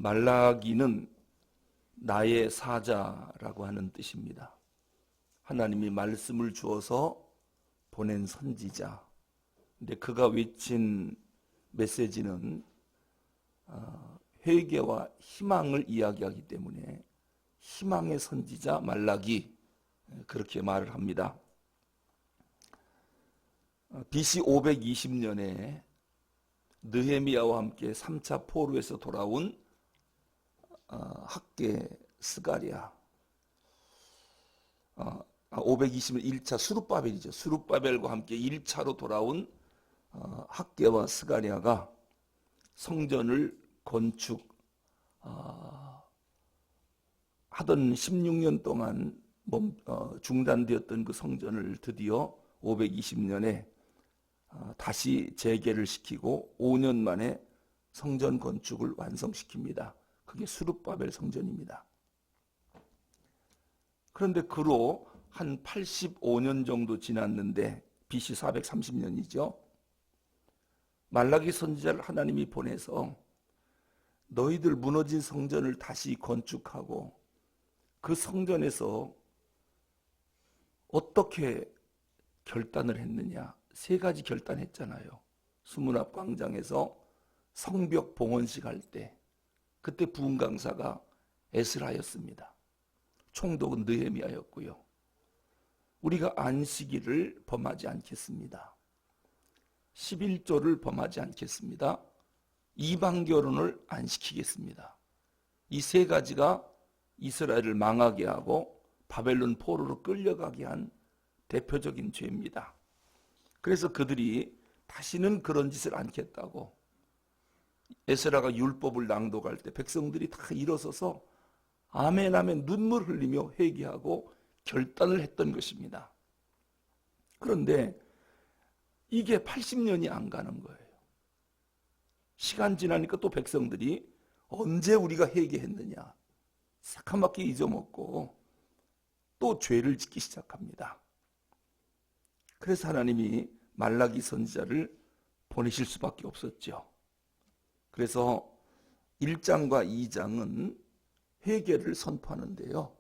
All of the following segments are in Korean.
말라기는 나의 사자라고 하는 뜻입니다. 하나님이 말씀을 주어서 보낸 선지자. 근데 그가 외친 메시지는 회개와 희망을 이야기하기 때문에 희망의 선지자 말라기, 그렇게 말을 합니다. BC 520년에 느헤미야와 함께 3차 포로에서 돌아온 학계 스가랴, 520년 1차 수룹바벨이죠. 수룹바벨과 함께 1차로 돌아온 학계와 스가랴가 성전을 건축 하던 16년 동안 중단되었던 그 성전을 드디어 520년에 다시 재개를 시키고 5년 만에 성전 건축을 완성시킵니다. 그게 수룹바벨 성전입니다. 그런데 그로 한 85년 정도 지났는데 BC 430년이죠. 말라기 선지자를 하나님이 보내서 너희들 무너진 성전을 다시 건축하고 그 성전에서 어떻게 결단을 했느냐. 3가지 결단했잖아요. 수문 앞 광장에서 성벽 봉헌식 할 때 그때 부흥 강사가 에스라였습니다. 총독은 느헤미야였고요. 우리가 안식일을 범하지 않겠습니다. 11조를 범하지 않겠습니다. 이방 결혼을 안 시키겠습니다. 이 3가지가 이스라엘을 망하게 하고 바벨론 포로로 끌려가게 한 대표적인 죄입니다. 그래서 그들이 다시는 그런 짓을 않겠다고 에스라가 율법을 낭독할 때 백성들이 다 일어서서 아멘 아멘 눈물 흘리며 회개하고 결단을 했던 것입니다. 그런데 이게 80년이 안 가는 거예요. 시간 지나니까 또 백성들이 언제 우리가 회개했느냐 새카맣게 잊어먹고 또 죄를 짓기 시작합니다. 그래서 하나님이 말라기 선지자를 보내실 수밖에 없었죠. 그래서 1장과 2장은 회개를 선포하는데요.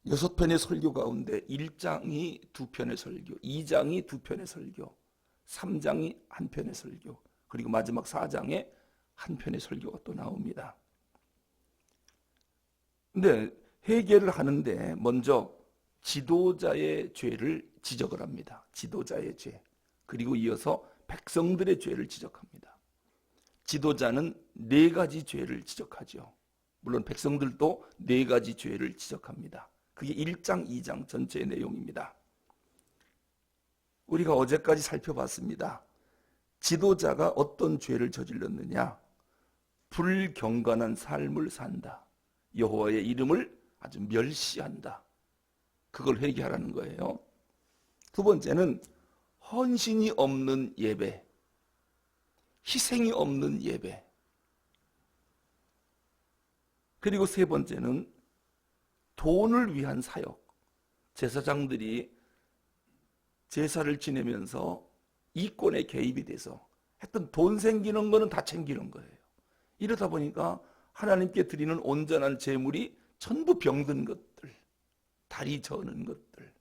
6편의 설교 가운데 1장이 2편의 설교, 2장이 2편의 설교, 3장이 1편의 설교, 그리고 마지막 4장에 1편의 설교가 또 나옵니다. 근데 회개를 하는데 먼저 지도자의 죄를 지적을 합니다. 지도자의 죄. 그리고 이어서 백성들의 죄를 지적합니다. 지도자는 4가지 죄를 지적하죠. 물론 백성들도 4가지 죄를 지적합니다. 그게 1장, 2장 전체의 내용입니다. 우리가 어제까지 살펴봤습니다. 지도자가 어떤 죄를 저질렀느냐? 불경건한 삶을 산다. 여호와의 이름을 아주 멸시한다. 그걸 회개하라는 거예요. 2번째는 헌신이 없는 예배, 희생이 없는 예배. 그리고 3번째는 돈을 위한 사역. 제사장들이 제사를 지내면서 이권에 개입이 돼서 하여튼 돈 생기는 거는 다 챙기는 거예요. 이러다 보니까 하나님께 드리는 온전한 제물이 전부 병든 것들, 다리 저는 것들,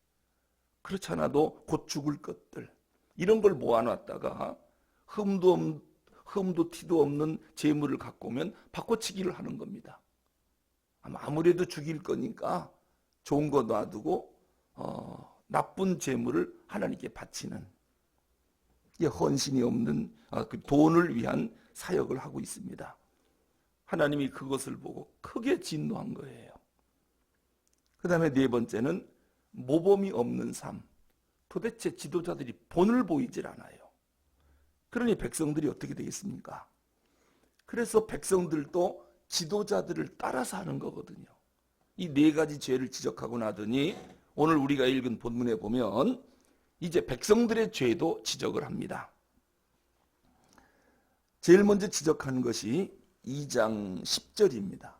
그렇지 않아도 곧 죽을 것들, 이런 걸 모아놨다가 흠도 티도 없는 제물을 갖고 오면 바꿔치기를 하는 겁니다. 아무래도 죽일 거니까 좋은 거 놔두고 나쁜 제물을 하나님께 바치는, 헌신이 없는 그 돈을 위한 사역을 하고 있습니다. 하나님이 그것을 보고 크게 진노한 거예요. 그 다음에 4번째는 모범이 없는 삶. 도대체 지도자들이 본을 보이질 않아요. 그러니 백성들이 어떻게 되겠습니까? 그래서 백성들도 지도자들을 따라서 하는 거거든요. 이 4가지 죄를 지적하고 나더니 오늘 우리가 읽은 본문에 보면 이제 백성들의 죄도 지적을 합니다. 제일 먼저 지적하는 것이 2장 10절입니다.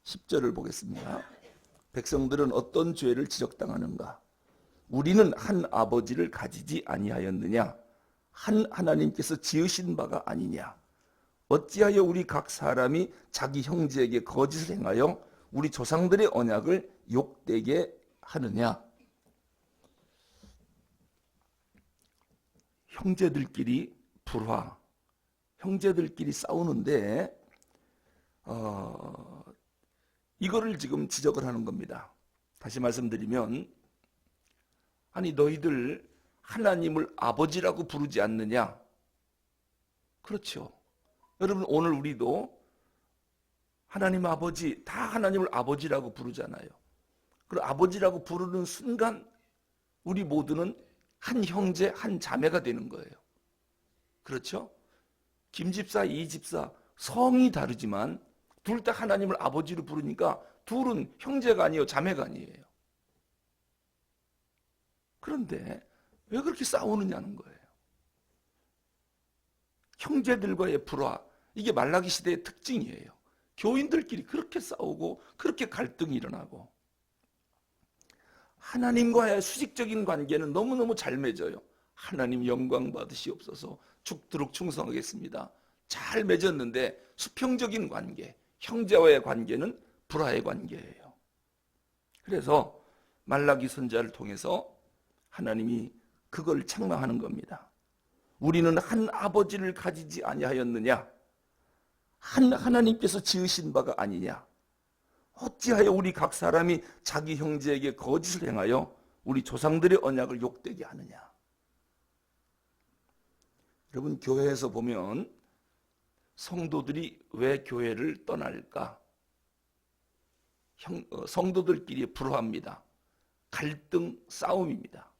10절을 보겠습니다. 백성들은 어떤 죄를 지적당하는가? 우리는 한 아버지를 가지지 아니하였느냐? 한 하나님께서 지으신 바가 아니냐? 어찌하여 우리 각 사람이 자기 형제에게 거짓을 행하여 우리 조상들의 언약을 욕되게 하느냐. 형제들끼리 불화, 형제들끼리 싸우는데 이거를 지금 지적을 하는 겁니다. 다시 말씀드리면, 아니 너희들 하나님을 아버지라고 부르지 않느냐? 그렇죠. 여러분, 오늘 우리도 하나님 아버지, 다 하나님을 아버지라고 부르잖아요. 그리고 아버지라고 부르는 순간 우리 모두는 한 형제, 한 자매가 되는 거예요. 그렇죠? 김 집사, 이 집사 성이 다르지만 둘 다 하나님을 아버지로 부르니까 둘은 형제가 아니에요, 자매가 아니에요. 그런데 왜 그렇게 싸우느냐는 거예요. 형제들과의 불화, 이게 말라기 시대의 특징이에요. 교인들끼리 그렇게 싸우고 그렇게 갈등이 일어나고, 하나님과의 수직적인 관계는 너무너무 잘 맺어요. 하나님 영광 받으시옵소서, 죽도록 충성하겠습니다. 잘 맺었는데 수평적인 관계, 형제와의 관계는 불화의 관계예요. 그래서 말라기 선지자를 통해서 하나님이 그걸 책망하는 겁니다. 우리는 한 아버지를 가지지 아니하였느냐? 한 하나님께서 지으신 바가 아니냐? 어찌하여 우리 각 사람이 자기 형제에게 거짓을 행하여 우리 조상들의 언약을 욕되게 하느냐? 여러분, 교회에서 보면 성도들이 왜 교회를 떠날까? 성도들끼리 불화합니다. 갈등, 싸움입니다.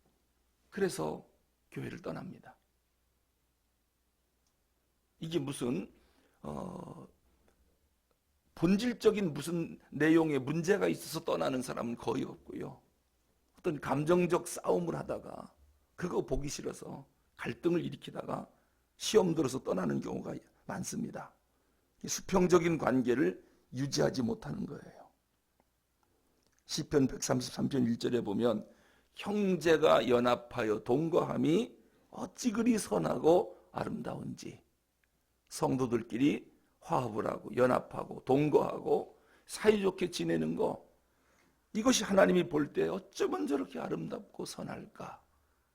그래서 교회를 떠납니다. 이게 무슨 본질적인 무슨 내용에 문제가 있어서 떠나는 사람은 거의 없고요. 어떤 감정적 싸움을 하다가 그거 보기 싫어서 갈등을 일으키다가 시험 들어서 떠나는 경우가 많습니다. 수평적인 관계를 유지하지 못하는 거예요. 시편 133편 1절에 보면 형제가 연합하여 동거함이 어찌 그리 선하고 아름다운지. 성도들끼리 화합을 하고 연합하고 동거하고 사이좋게 지내는 거, 이것이 하나님이 볼 때 어쩌면 저렇게 아름답고 선할까.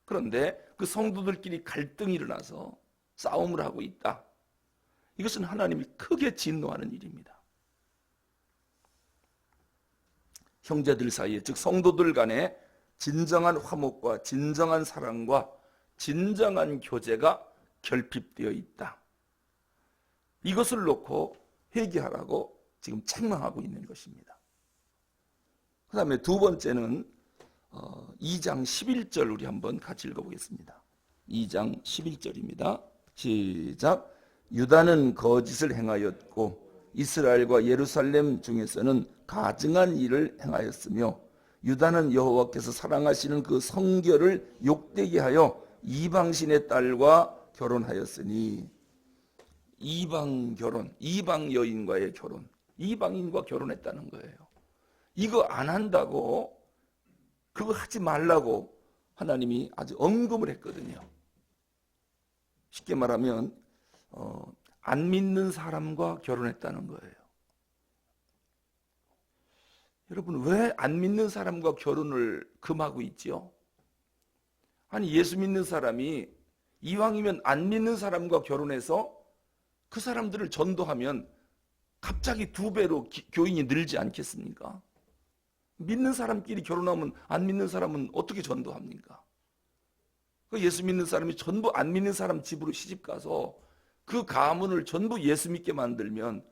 그런데 그 성도들끼리 갈등이 일어나서 싸움을 하고 있다. 이것은 하나님이 크게 진노하는 일입니다. 형제들 사이에, 즉 성도들 간에 진정한 화목과 진정한 사랑과 진정한 교제가 결핍되어 있다. 이것을 놓고 회개하라고 지금 책망하고 있는 것입니다. 그 다음에 두 번째는 2장 11절 우리 한번 같이 읽어보겠습니다. 2장 11절입니다. 시작. 유다는 거짓을 행하였고 이스라엘과 예루살렘 중에서는 가증한 일을 행하였으며 유다는 여호와께서 사랑하시는 그 성결을 욕되게 하여 이방신의 딸과 결혼하였으니. 이방 결혼, 이방 여인과의 결혼, 이방인과 결혼했다는 거예요. 이거 안 한다고, 그거 하지 말라고 하나님이 아주 엄금을 했거든요. 쉽게 말하면 안 믿는 사람과 결혼했다는 거예요. 여러분, 왜 안 믿는 사람과 결혼을 금하고 있지요? 아니, 예수 믿는 사람이 이왕이면 안 믿는 사람과 결혼해서 그 사람들을 전도하면 갑자기 2배로 교인이 늘지 않겠습니까? 믿는 사람끼리 결혼하면 안 믿는 사람은 어떻게 전도합니까? 그 예수 믿는 사람이 전부 안 믿는 사람 집으로 시집가서 그 가문을 전부 예수 믿게 만들면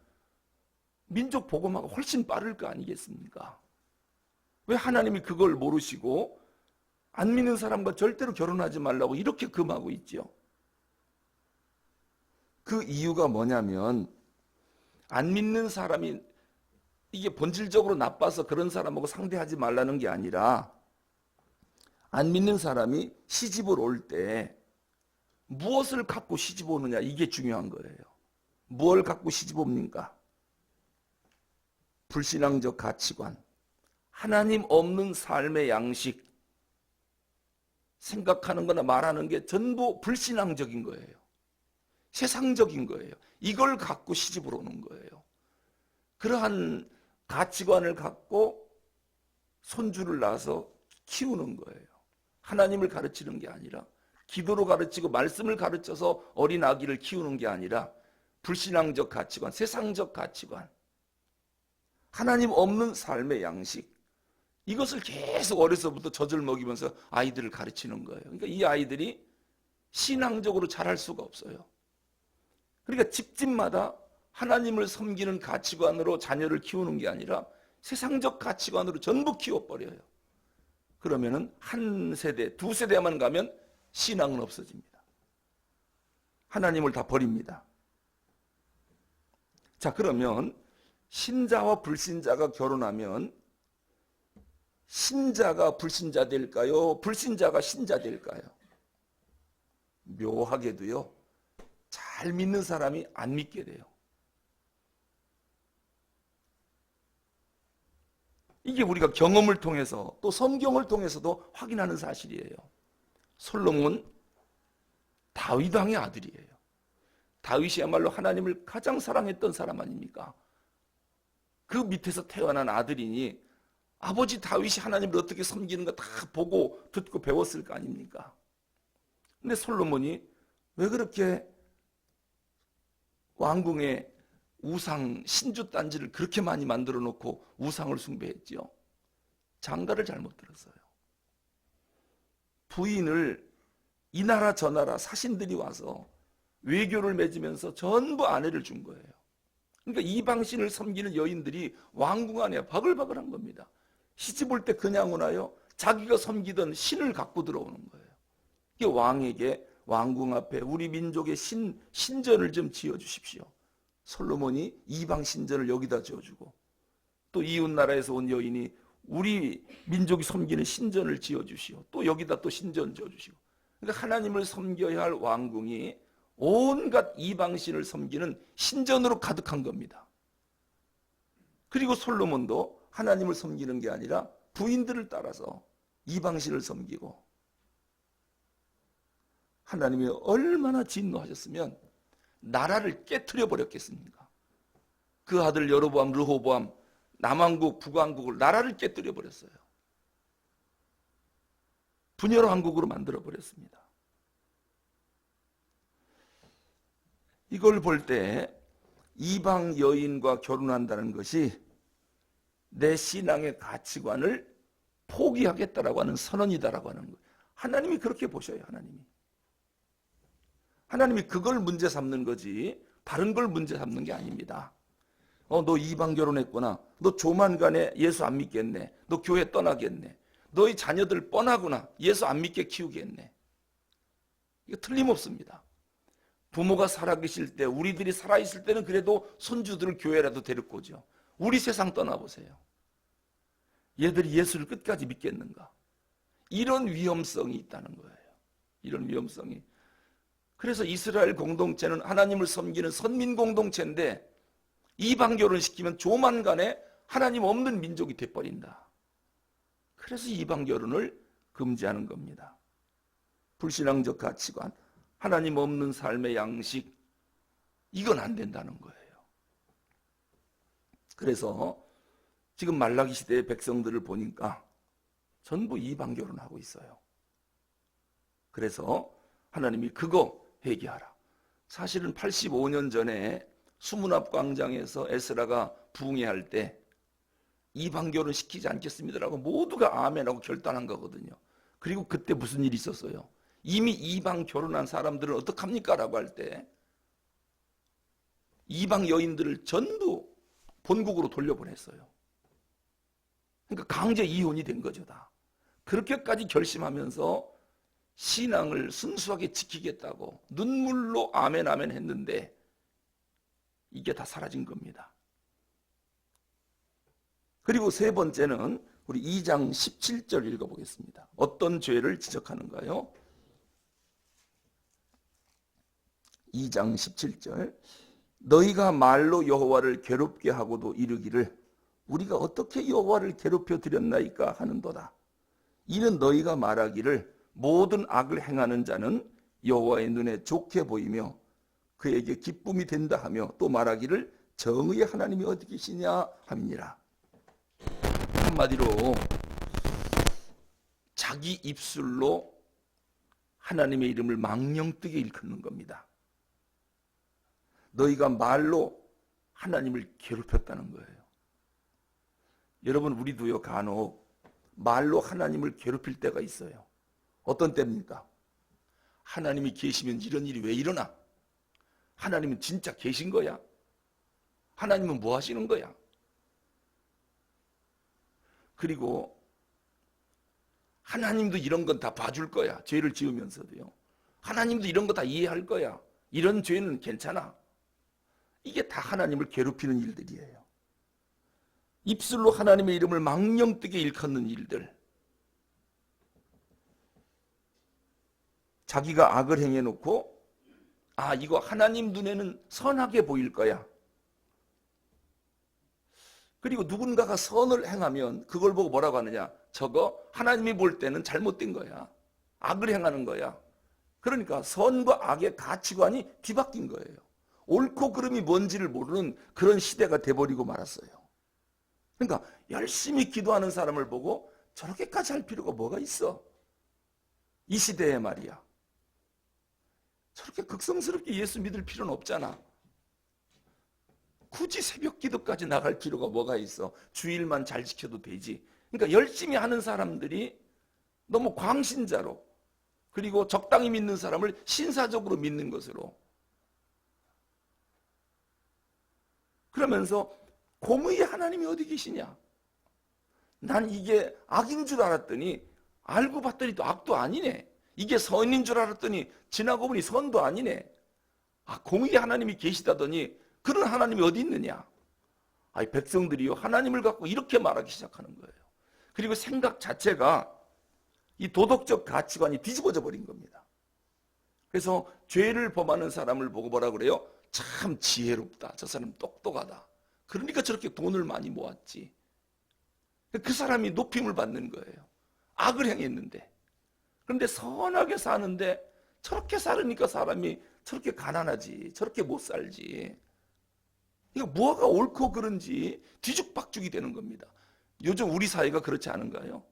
민족 복음화가 훨씬 빠를 거 아니겠습니까? 왜 하나님이 그걸 모르시고 안 믿는 사람과 절대로 결혼하지 말라고 이렇게 금하고 있지요? 그 이유가 뭐냐면, 안 믿는 사람이 이게 본질적으로 나빠서 그런 사람하고 상대하지 말라는 게 아니라, 안 믿는 사람이 시집을 올 때 무엇을 갖고 시집 오느냐, 이게 중요한 거예요. 무엇을 갖고 시집 옵니까? 불신앙적 가치관, 하나님 없는 삶의 양식, 생각하는 거나 말하는 게 전부 불신앙적인 거예요. 세상적인 거예요. 이걸 갖고 시집을 오는 거예요. 그러한 가치관을 갖고 손주를 낳아서 키우는 거예요. 하나님을 가르치는 게 아니라, 기도로 가르치고 말씀을 가르쳐서 어린 아기를 키우는 게 아니라 불신앙적 가치관, 세상적 가치관, 하나님 없는 삶의 양식, 이것을 계속 어려서부터 젖을 먹이면서 아이들을 가르치는 거예요. 그러니까 이 아이들이 신앙적으로 자랄 수가 없어요. 그러니까 집집마다 하나님을 섬기는 가치관으로 자녀를 키우는 게 아니라 세상적 가치관으로 전부 키워버려요. 그러면은 한 세대, 두 세대만 가면 신앙은 없어집니다. 하나님을 다 버립니다. 자, 그러면 신자와 불신자가 결혼하면 신자가 불신자 될까요? 불신자가 신자 될까요? 묘하게도요, 잘 믿는 사람이 안 믿게 돼요. 이게 우리가 경험을 통해서 또 성경을 통해서도 확인하는 사실이에요. 솔로몬 다윗 왕의 아들이에요. 다윗이야말로 하나님을 가장 사랑했던 사람 아닙니까? 그 밑에서 태어난 아들이니 아버지 다윗이 하나님을 어떻게 섬기는가 다 보고 듣고 배웠을 거 아닙니까? 근데 솔로몬이 왜 그렇게 왕궁에 우상 신주 단지를 그렇게 많이 만들어 놓고 우상을 숭배했지요? 장가를 잘못 들었어요. 부인을 이 나라 저 나라 사신들이 와서 외교를 맺으면서 전부 아내를 준 거예요. 그러니까 이방신을 섬기는 여인들이 왕궁 안에 바글바글한 겁니다. 시집 올 때 그냥 오나요? 자기가 섬기던 신을 갖고 들어오는 거예요. 이게 왕에게 왕궁 앞에 우리 민족의 신전을 좀 지어주십시오. 솔로몬이 이방 신전을 여기다 지어주고, 또 이웃 나라에서 온 여인이 우리 민족이 섬기는 신전을 지어주시오. 또 여기다 또 신전 지어주시고. 그러니까 하나님을 섬겨야 할 왕궁이 온갖 이방신을 섬기는 신전으로 가득한 겁니다. 그리고 솔로몬도 하나님을 섬기는 게 아니라 부인들을 따라서 이방신을 섬기고, 하나님이 얼마나 진노하셨으면 나라를 깨트려 버렸겠습니까? 그 아들 여로보암, 르호보암, 남왕국, 북왕국을 나라를 깨뜨려 버렸어요. 분열 왕국으로 만들어 버렸습니다. 이걸 볼 때 이방 여인과 결혼한다는 것이 내 신앙의 가치관을 포기하겠다라고 하는 선언이다라고 하는 거예요. 하나님이 그렇게 보셔요. 하나님이 그걸 문제 삼는 거지 다른 걸 문제 삼는 게 아닙니다. 너 이방 결혼했구나. 너 조만간에 예수 안 믿겠네. 너 교회 떠나겠네. 너희 자녀들 뻔하구나. 예수 안 믿게 키우겠네. 이거 틀림없습니다. 부모가 살아계실 때, 우리들이 살아있을 때는 그래도 손주들을 교회라도 데리고 오죠. 우리 세상 떠나보세요. 얘들이 예수를 끝까지 믿겠는가? 이런 위험성이 있다는 거예요. 이런 위험성이. 그래서 이스라엘 공동체는 하나님을 섬기는 선민 공동체인데 이방 결혼시키면 조만간에 하나님 없는 민족이 돼버린다. 그래서 이방 결혼을 금지하는 겁니다. 불신앙적 가치관, 하나님 없는 삶의 양식, 이건 안 된다는 거예요. 그래서 지금 말라기 시대의 백성들을 보니까 전부 이방 결혼하고 있어요. 그래서 하나님이 그거 회개하라. 사실은 85년 전에 수문앞 광장에서 에스라가 부흥회할 때 이방 결혼 시키지 않겠습니다라고 모두가 아멘하고 결단한 거거든요. 그리고 그때 무슨 일이 있었어요? 이미 이방 결혼한 사람들은 어떡합니까? 라고 할 때 이방 여인들을 전부 본국으로 돌려보냈어요. 그러니까 강제 이혼이 된 거죠. 다. 그렇게까지 결심하면서 신앙을 순수하게 지키겠다고 눈물로 아멘 아멘 했는데 이게 다 사라진 겁니다. 그리고 세 번째는 우리 2장 17절 읽어보겠습니다. 어떤 죄를 지적하는가요? 2장 17절 너희가 말로 여호와를 괴롭게 하고도 이르기를 우리가 어떻게 여호와를 괴롭혀 드렸나이까 하는도다. 이는 너희가 말하기를 모든 악을 행하는 자는 여호와의 눈에 좋게 보이며 그에게 기쁨이 된다 하며 또 말하기를 정의의 하나님이 어디 계시냐 함이니라. 한마디로 자기 입술로 하나님의 이름을 망령되게 일컫는 겁니다. 너희가 말로 하나님을 괴롭혔다는 거예요. 여러분, 우리도요, 간혹 말로 하나님을 괴롭힐 때가 있어요. 어떤 때입니까? 하나님이 계시면 이런 일이 왜 일어나? 하나님은 진짜 계신 거야? 하나님은 뭐 하시는 거야? 그리고 하나님도 이런 건 다 봐줄 거야. 죄를 지으면서도요. 하나님도 이런 거 다 이해할 거야. 이런 죄는 괜찮아. 이게 다 하나님을 괴롭히는 일들이에요. 입술로 하나님의 이름을 망령되게 일컫는 일들. 자기가 악을 행해놓고 이거 하나님 눈에는 선하게 보일 거야. 그리고 누군가가 선을 행하면 그걸 보고 뭐라고 하느냐? 저거 하나님이 볼 때는 잘못된 거야. 악을 행하는 거야. 그러니까 선과 악의 가치관이 뒤바뀐 거예요. 옳고 그름이 뭔지를 모르는 그런 시대가 돼버리고 말았어요. 그러니까 열심히 기도하는 사람을 보고 저렇게까지 할 필요가 뭐가 있어? 이 시대에 말이야. 저렇게 극성스럽게 예수 믿을 필요는 없잖아. 굳이 새벽 기도까지 나갈 필요가 뭐가 있어? 주일만 잘 지켜도 되지. 그러니까 열심히 하는 사람들이 너무 광신자로, 그리고 적당히 믿는 사람을 신사적으로 믿는 것으로, 그러면서 공의의 하나님이 어디 계시냐? 난 이게 악인 줄 알았더니 알고 봤더니 또 악도 아니네. 이게 선인 줄 알았더니 지나고 보니 선도 아니네. 공의의 하나님이 계시다더니 그런 하나님이 어디 있느냐? 백성들이요, 하나님을 갖고 이렇게 말하기 시작하는 거예요. 그리고 생각 자체가, 이 도덕적 가치관이 뒤집어져 버린 겁니다. 그래서 죄를 범하는 사람을 보고 뭐라 그래요? 참 지혜롭다. 저 사람 똑똑하다. 그러니까 저렇게 돈을 많이 모았지. 그 사람이 높임을 받는 거예요. 악을 행했는데. 그런데 선하게 사는데 저렇게 살으니까 사람이 저렇게 가난하지, 저렇게 못 살지. 이거 뭐가 옳고 그른지 뒤죽박죽이 되는 겁니다. 요즘 우리 사회가 그렇지 않은가요?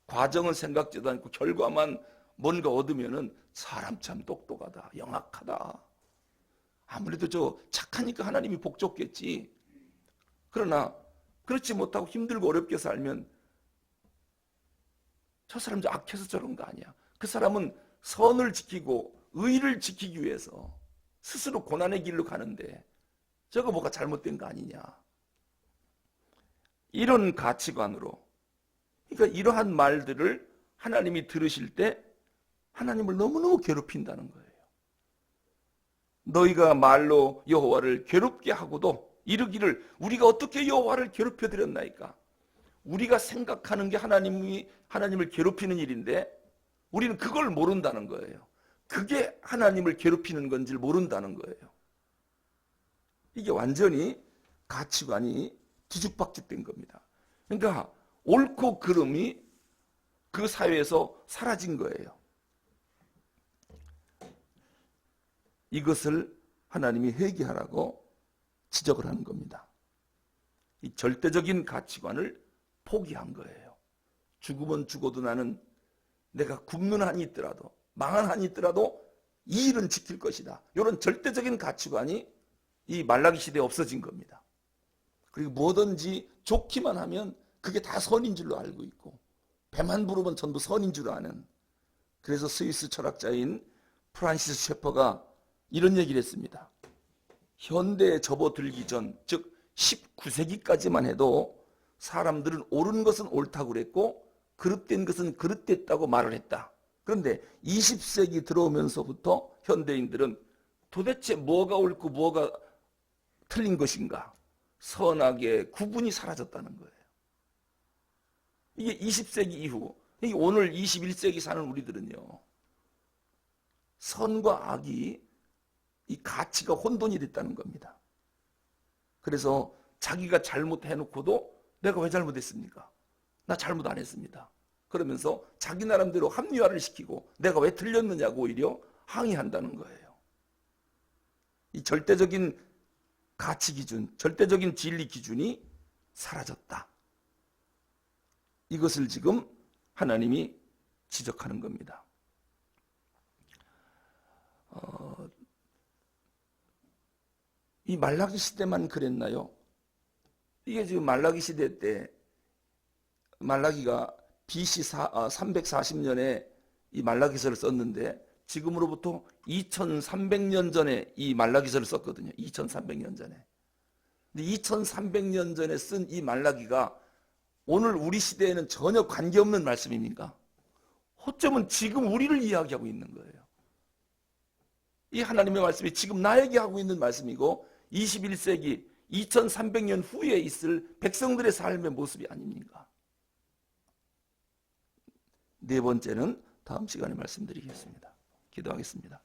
과정은 생각지도 않고 결과만 뭔가 얻으면은 사람 참 똑똑하다, 영악하다. 아무래도 저 착하니까 하나님이 복 줬겠지. 그러나 그렇지 못하고 힘들고 어렵게 살면 저 사람 저 악해서 저런 거 아니야. 그 사람은 선을 지키고 의를 지키기 위해서 스스로 고난의 길로 가는데 저거 뭐가 잘못된 거 아니냐. 이런 가치관으로, 그러니까 이러한 말들을 하나님이 들으실 때 하나님을 너무너무 괴롭힌다는 거예요. 너희가 말로 여호와를 괴롭게 하고도 이르기를 우리가 어떻게 여호와를 괴롭혀 드렸나이까. 우리가 생각하는 게 하나님을 괴롭히는 일인데 우리는 그걸 모른다는 거예요. 그게 하나님을 괴롭히는 건지를 모른다는 거예요. 이게 완전히 가치관이 뒤죽박죽된 겁니다. 그러니까 옳고 그름이 그 사회에서 사라진 거예요. 이것을 하나님이 회개하라고 지적을 하는 겁니다. 이 절대적인 가치관을 포기한 거예요. 죽으면 죽어도 나는 내가 굶는 한이 있더라도, 망한 한이 있더라도 이 일은 지킬 것이다. 이런 절대적인 가치관이 이 말라기 시대에 없어진 겁니다. 그리고 뭐든지 좋기만 하면 그게 다 선인 줄로 알고 있고, 배만 부르면 전부 선인 줄 아는. 그래서 스위스 철학자인 프란시스 셰퍼가 이런 얘기를 했습니다. 현대에 접어들기 전, 즉 19세기까지만 해도 사람들은 옳은 것은 옳다고 그랬고 그릇된 것은 그릇됐다고 말을 했다. 그런데 20세기 들어오면서부터 현대인들은 도대체 뭐가 옳고 뭐가 틀린 것인가, 선악의 구분이 사라졌다는 거예요. 이게 20세기 이후, 오늘 21세기 사는 우리들은요, 선과 악이 이 가치가 혼돈이 됐다는 겁니다. 그래서 자기가 잘못해놓고도 내가 왜 잘못했습니까? 나 잘못 안 했습니다. 그러면서 자기 나름대로 합리화를 시키고 내가 왜 틀렸느냐고 오히려 항의한다는 거예요. 이 절대적인 가치 기준, 절대적인 진리 기준이 사라졌다. 이것을 지금 하나님이 지적하는 겁니다. 이 말라기 시대만 그랬나요? 이게 지금 말라기 시대 때 말라기가 BC 340년에 이 말라기서를 썼는데 지금으로부터 2300년 전에 이 말라기서를 썼거든요. 2300년 전에. 근데 2300년 전에 쓴 이 말라기가 오늘 우리 시대에는 전혀 관계없는 말씀입니까? 어쩌면 지금 우리를 이야기하고 있는 거예요. 이 하나님의 말씀이 지금 나에게 하고 있는 말씀이고 21세기 2300년 후에 있을 백성들의 삶의 모습이 아닙니까? 네 번째는 다음 시간에 말씀드리겠습니다. 기도하겠습니다.